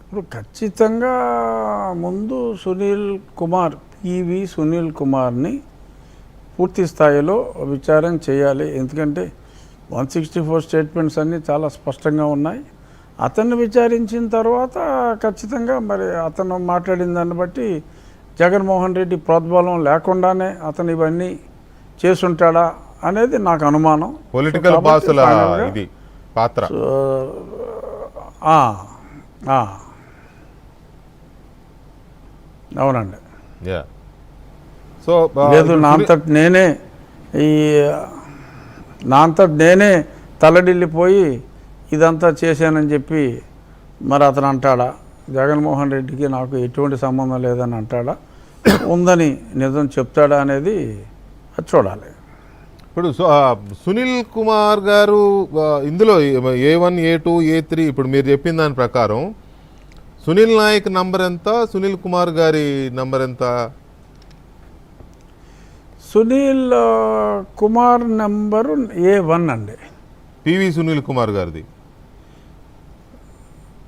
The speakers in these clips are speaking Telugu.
ఇప్పుడు ఖచ్చితంగా ముందు సునీల్ కుమార్ని పూర్తి స్థాయిలో విచారణ చేయాలి. ఎందుకంటే 164 స్టేట్మెంట్స్ అన్నీ చాలా స్పష్టంగా ఉన్నాయి. అతన్ని విచారించిన తర్వాత ఖచ్చితంగా మరి అతను మాట్లాడిన దాన్ని బట్టి జగన్మోహన్ రెడ్డి ప్రోద్బలం లేకుండానే అతను ఇవన్నీ చేసుంటాడా అనేది నాకు అనుమానం. పొలిటికల్ బాసుల ఇది పాత్ర. అవునండి. సో లేదు నా అంతటి నేనే తలడిల్లిపోయి ఇదంతా చేశానని చెప్పి మరి అతను అంటాడా, జగన్మోహన్ రెడ్డికి నాకు ఎటువంటి సంబంధం లేదని అంటాడా, ఉందని నిజం చెప్తాడా అనేది అది చూడాలి. ఇప్పుడు సునీల్ కుమార్ గారు ఇందులో A1, A2, A3 ఇప్పుడు మీరు చెప్పిన దాని ప్రకారం సునీల్ నాయక్ నంబర్ ఎంత, సునీల్ కుమార్ గారి నంబర్ ఎంత? సునీల్ కుమార్ నంబరు A1 అండి. పివి సునీల్ కుమార్ గారిది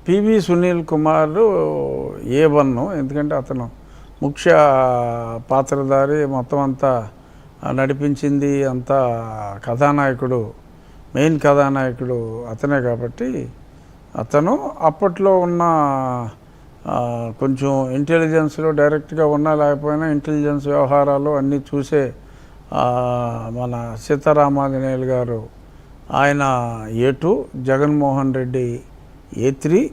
పివి సునీల్ కుమార్ A1. ఎందుకంటే అతను ముఖ్య పాత్రధారి, మొత్తం అంతా నడిపించింది అంతా కథానాయకుడు, మెయిన్ కథానాయకుడు అతనే. కాబట్టి అతను అప్పట్లో ఉన్న కొంచెం ఇంటెలిజెన్స్లో డైరెక్ట్గా ఉన్నా లేకపోయినా ఇంటెలిజెన్స్ వ్యవహారాలు అన్నీ చూసే మన సీతారామాంజనేయులు గారు ఆయన A2, Jaganmohan Reddy A3,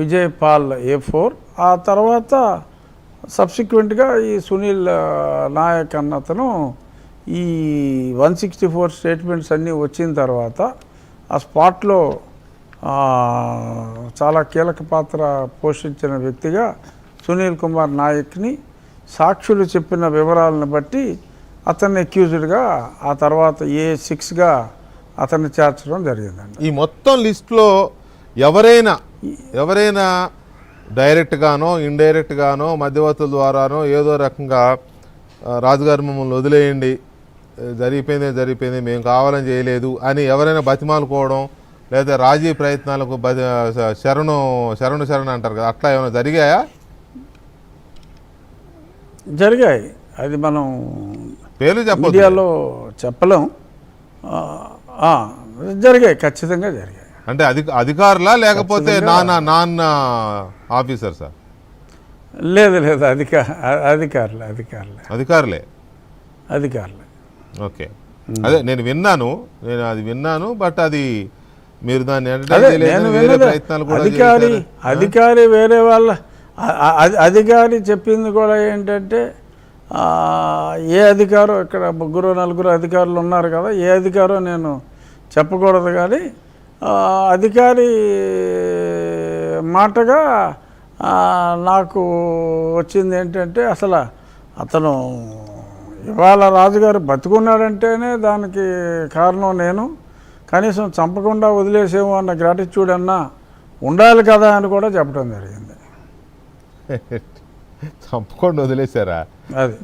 Vijay Paul A4. ఆ తర్వాత సబ్సిక్వెంట్గా ఈ సునీల్ నాయక్ అన్నతను ఈ 164 స్టేట్మెంట్స్ అన్నీ వచ్చిన తర్వాత ఆ స్పాట్లో చాలా కీలక పాత్ర పోషించిన వ్యక్తిగా సునీల్ కుమార్ నాయక్ని సాక్షులు చెప్పిన వివరాలను బట్టి అతన్ని అక్యూజ్డ్గా ఆ తర్వాత A6గా అతన్ని చేర్చడం జరిగిందండి. ఈ మొత్తం లిస్టులో ఎవరైనా డైరెక్ట్గానో ఇండైరెక్ట్గానో మధ్యవర్తుల ద్వారానో ఏదో రకంగా రాజుగారు మమ్మల్ని వదిలేయండి, జరిగిపోయింది మేము కావాలని చేయలేదు అని ఎవరైనా బతిమాలుకోవడం లేదా రాజీ ప్రయత్నాలకు శరణు అంటారు కదా, అట్లా ఏమైనా జరిగాయా? జరిగాయి. అది మనం పేర్లు మీడియాలో చెప్పలేం. జరిగాయి, ఖచ్చితంగా జరిగాయి. అంటే అధికారులా లేకపోతే నాన్న ఆఫీసర్సా? లేదు అధికారులే. ఓకే, అదే నేను విన్నాను. బట్ అది మీరు దాన్ని అధికారి వేరే వాళ్ళ అధికారి చెప్పింది కూడా ఏంటంటే ఏ అధికారో, ఇక్కడ 3-4 అధికారులు ఉన్నారు కదా, ఏ అధికారో నేను చెప్పకూడదు, కానీ అధికారి మాటగా నాకు వచ్చింది ఏంటంటే అసలు అతను ఇవాళ రాజుగారు బతుకున్నాడంటేనే దానికి కారణం నేను, కనీసం చంపకుండా వదిలేసేమో అన్న గ్రాటిట్యూడ్ అన్నా ఉండాలి కదా అని కూడా చెప్పడం జరిగింది. చంపకుండా వదిలేశారా? అది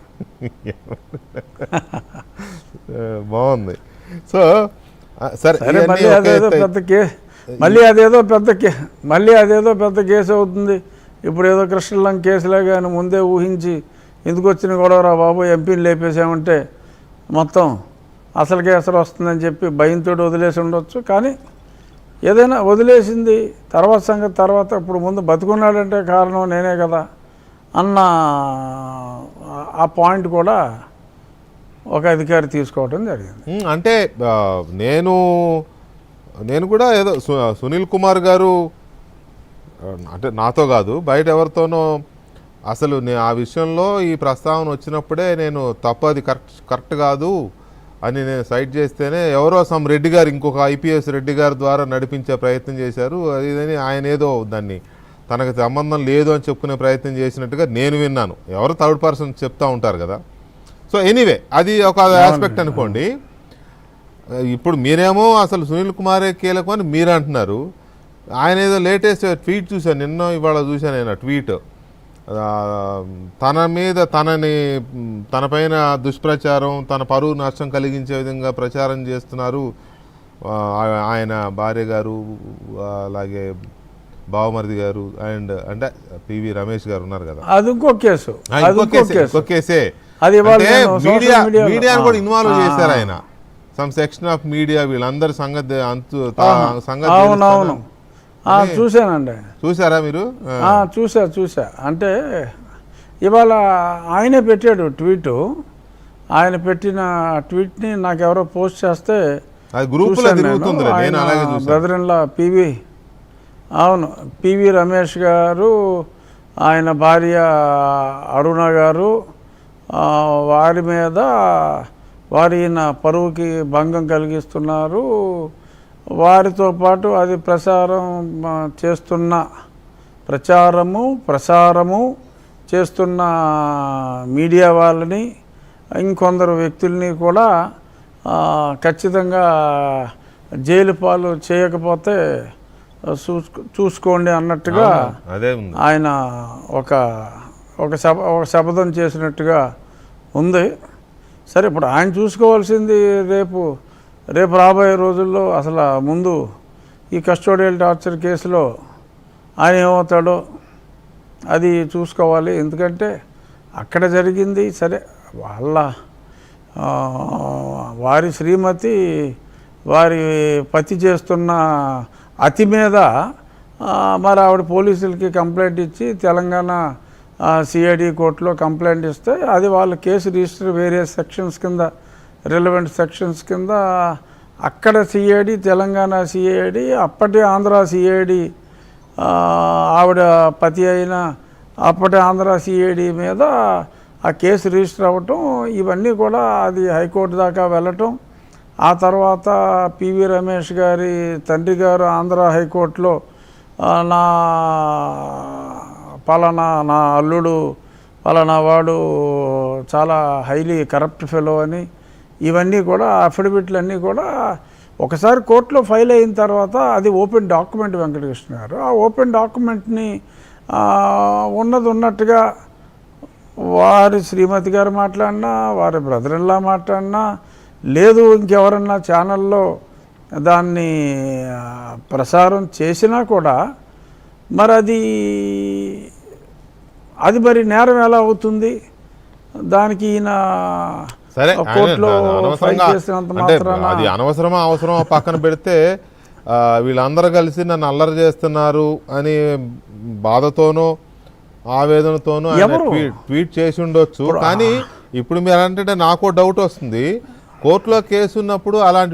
బాగుంది. సో సరే, మళ్ళీ అదేదో పెద్ద కేసు అవుతుంది. ఇప్పుడు ఏదో కృష్ణలం కేసులాగా ఆయన ముందే ఊహించి ఎందుకు వచ్చిన గొడవరా బాబు, ఎంపీని లేపేసామంటే మొత్తం అసలుకే అసలు వస్తుందని చెప్పి భయంతో వదిలేసి ఉండొచ్చు. కానీ ఏదైనా వదిలేసింది తర్వాత సంగతి తర్వాత, ఇప్పుడు ముందు బతుకున్నాడంటే కారణం నేనే కదా అన్న ఆ పాయింట్ కూడా ఒక అధికారి తీసుకోవడం జరిగింది. అంటే నేను కూడా ఏదో సునీల్ కుమార్ గారు అంటే నాతో కాదు బయట ఎవరితోనో అసలు ఆ విషయంలో ఈ ప్రస్తావన వచ్చినప్పుడే నేను తప్పు, అది కరెక్ట్ కాదు అని నేను సైట్ చేస్తేనే ఎవరో రెడ్డి గారు, ఇంకొక IPS రెడ్డి గారి ద్వారా నడిపించే ప్రయత్నం చేశారు. అదని ఆయన ఏదో దాన్ని తనకు సంబంధం లేదు అని చెప్పుకునే ప్రయత్నం చేసినట్టుగా నేను విన్నాను. ఎవరో థర్డ్ పర్సన్ చెప్తూ ఉంటారు కదా. సో ఎనీవే, అది ఒక ఆస్పెక్ట్ అనుకోండి. ఇప్పుడు మీరేమో అసలు సునీల్ కుమారే కీలకం అని మీరు అంటున్నారు. ఆయన ఏదో లేటెస్ట్ ట్వీట్ చూశాను, నిన్న ఇవాళ చూశాను ఆయన ట్వీట్. తన పైన దుష్ప్రచారం, తన పరువు నష్టం కలిగించే విధంగా ప్రచారం చేస్తున్నారు ఆయన భార్య గారు, అలాగే బావమరిది గారు అండ్ అంటే పివి రమేష్ గారు ఉన్నారు కదా, అది ఇంకో కేసు, ఇంకో కేసే. అది మీడియాను కూడా ఇన్వాల్వ్ చేశారు ఆయన, సమ్ సెక్షన్ ఆఫ్ మీడియా, వీళ్ళందరి సంగతి అవునవును చూశానండి. చూసారా మీరు? చూసా. అంటే ఇవాళ ఆయనే పెట్టాడు ట్వీటు, ఆయన పెట్టిన ట్వీట్ని నాకు ఎవరో పోస్ట్ చేస్తే brother in law PV Ramesh గారు, ఆయన భార్య అరుణ గారు, వారి మీద వారిన పరువుకి భంగం కలిగిస్తున్నారు, వారితో పాటు అది ప్రచారము చేస్తున్న మీడియా వాళ్ళని ఇంకొందరు వ్యక్తుల్ని కూడా ఖచ్చితంగా జైలు పాలు చేయకపోతే చూసుకోండి అన్నట్టుగా ఆయన ఒక శపథం చేసినట్టుగా ఉంది. సరే, ఇప్పుడు ఆయన చూసుకోవాల్సింది రేపు రాబోయే రోజుల్లో అసలు ముందు ఈ కస్టోడియల్ టార్చర్ కేసులో ఆయన ఏమవుతాడో అది చూసుకోవాలి. ఎందుకంటే అక్కడ జరిగింది సరే, వారి శ్రీమతి వారి పతి చేస్తున్న అతి మీద మరి ఆవిడ పోలీసులకి కంప్లైంట్ ఇచ్చి తెలంగాణ సిఐడి కోర్టులో కంప్లైంట్ ఇస్తే అది వాళ్ళ కేసు రిజిస్టర్ వేరియస్ సెక్షన్స్ కింద, రిలవెంట్ సెక్షన్స్ కింద అక్కడ సిఐడి, తెలంగాణ సిఐడి, అప్పటి ఆంధ్ర సిఐడి, ఆవిడ పతి అయిన అప్పటి ఆంధ్ర సిఐడి మీద ఆ కేసు రిజిస్టర్ అవ్వటం, ఇవన్నీ కూడా అది హైకోర్టు దాకా వెళ్ళటం, ఆ తర్వాత పివి రమేష్ గారి తండ్రి గారు ఆంధ్ర హైకోర్టులో నా అల్లుడు పలానా వాడు చాలా హైలీ కరప్ట్ ఫెలో అని, ఇవన్నీ కూడా అఫిడవిట్లు అన్నీ కూడా ఒకసారి కోర్టులో ఫైల్ అయిన తర్వాత అది ఓపెన్ డాక్యుమెంట్ వెంకటకృష్ణ గారు. ఆ ఓపెన్ డాక్యుమెంట్ని ఉన్నట్టుగా వారి శ్రీమతి గారు మాట్లాడినా, వారి బ్రదర్ ఇన్ లా మాట్లాడినా, లేదు ఇంకెవరన్నా ఛానల్లో దాన్ని ప్రసారం చేసినా కూడా మరి అది మరి నేరం ఎలా అవుతుంది? దానికి ఈయన కోర్టులో ఫైల్ చేసినంత మాత్రాన అది అనవసరమా అవసరమా పక్కన పెడితే వీళ్ళందరూ కలిసి నన్ను అల్లరి చేస్తున్నారు అని బాధతోనో ఆవేదనతోనూ ట్వీట్ చేసి ఉండొచ్చు. కానీ ఇప్పుడు మీరు అంటే నాకు డౌట్ వస్తుంది, కోర్టులో కేసు ఉన్నప్పుడు అలాంటి